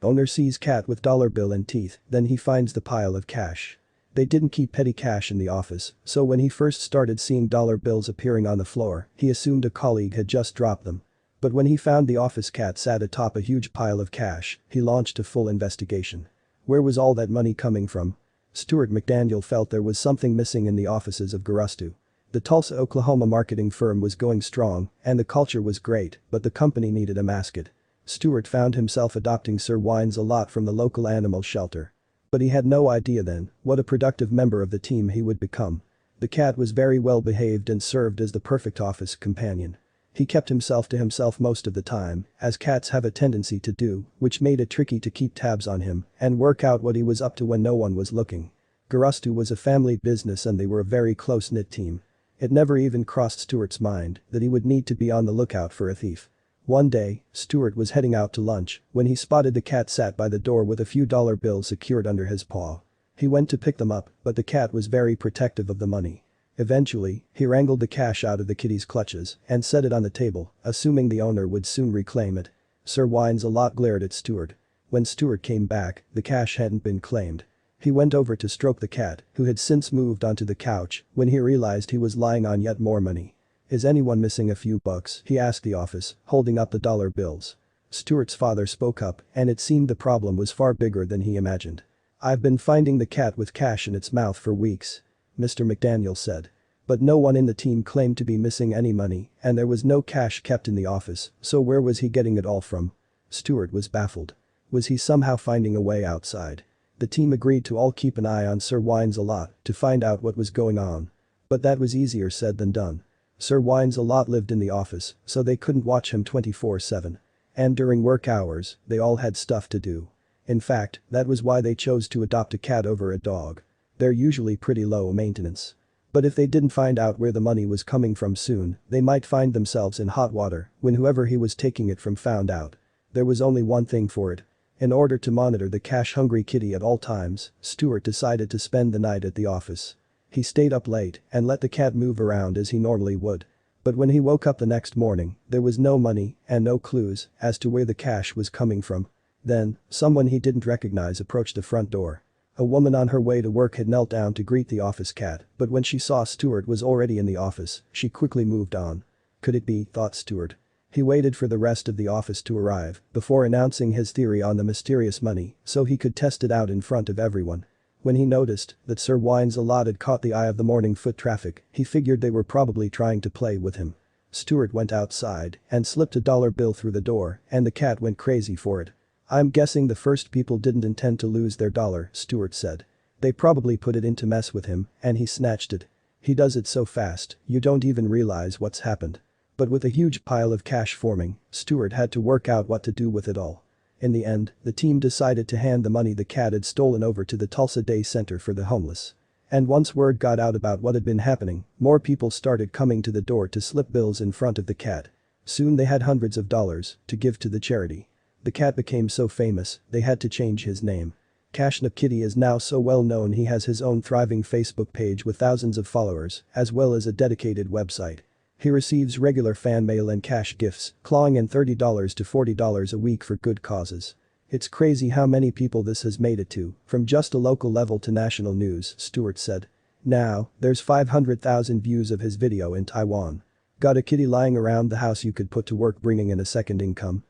Owner sees cat with dollar bill and teeth, then he finds the pile of cash. They didn't keep petty cash in the office, so when he first started seeing dollar bills appearing on the floor, he assumed a colleague had just dropped them. But when he found the office cat sat atop a huge pile of cash, he launched a full investigation. Where was all that money coming from? Stuart McDaniel felt there was something missing in the offices of Gurustu. The Tulsa, Oklahoma marketing firm was going strong, and the culture was great, but the company needed a mascot. Stuart found himself adopting Sir Wines a lot from the local animal shelter. But he had no idea then what a productive member of the team he would become. The cat was very well behaved and served as the perfect office companion. He kept himself to himself most of the time, as cats have a tendency to do, which made it tricky to keep tabs on him and work out what he was up to when no one was looking. Gurustu was a family business and they were a very close-knit team. It never even crossed Stuart's mind that he would need to be on the lookout for a thief. One day, Stuart was heading out to lunch when he spotted the cat sat by the door with a few dollar bills secured under his paw. He went to pick them up, but the cat was very protective of the money. Eventually, he wrangled the cash out of the kitty's clutches and set it on the table, assuming the owner would soon reclaim it. Sir Wines a lot glared at Stuart. When Stuart came back, the cash hadn't been claimed. He went over to stroke the cat, who had since moved onto the couch, when he realized he was lying on yet more money. "Is anyone missing a few bucks?" he asked the office, holding up the dollar bills. Stuart's father spoke up, and it seemed the problem was far bigger than he imagined. "I've been finding the cat with cash in its mouth for weeks," Mr. McDaniel said. But no one in the team claimed to be missing any money, and there was no cash kept in the office, so where was he getting it all from? Stuart was baffled. Was he somehow finding a way outside? The team agreed to all keep an eye on Sir Wines a lot to find out what was going on. But that was easier said than done. Sir Wines a lot lived in the office, so they couldn't watch him 24/7. And during work hours, they all had stuff to do. In fact, that was why they chose to adopt a cat over a dog. They're usually pretty low maintenance. But if they didn't find out where the money was coming from soon, they might find themselves in hot water when whoever he was taking it from found out. There was only one thing for it. In order to monitor the cash-hungry kitty at all times, Stuart decided to spend the night at the office. He stayed up late and let the cat move around as he normally would. But when he woke up the next morning, there was no money and no clues as to where the cash was coming from. Then, someone he didn't recognize approached the front door. A woman on her way to work had knelt down to greet the office cat, but when she saw Stuart was already in the office, she quickly moved on. Could it be, thought Stuart. He waited for the rest of the office to arrive before announcing his theory on the mysterious money so he could test it out in front of everyone. When he noticed that Sir Wines a lot had caught the eye of the morning foot traffic, he figured they were probably trying to play with him. Stuart went outside and slipped a dollar bill through the door, and the cat went crazy for it. "I'm guessing the first people didn't intend to lose their dollar," Stuart said. "They probably put it in to mess with him, and he snatched it. He does it so fast, you don't even realize what's happened." But with a huge pile of cash forming, Stuart had to work out what to do with it all. In the end, the team decided to hand the money the cat had stolen over to the Tulsa Day Center for the Homeless. And once word got out about what had been happening, more people started coming to the door to slip bills in front of the cat. Soon they had hundreds of dollars to give to the charity. The cat became so famous, they had to change his name. Cashnip Kitty is now so well known he has his own thriving Facebook page with thousands of followers, as well as a dedicated website. He receives regular fan mail and cash gifts, clawing in $30 to $40 a week for good causes. "It's crazy how many people this has made it to, from just a local level to national news," Stuart said. "Now, there's 500,000 views of his video in Taiwan. Got a kitty lying around the house you could put to work bringing in a second income?"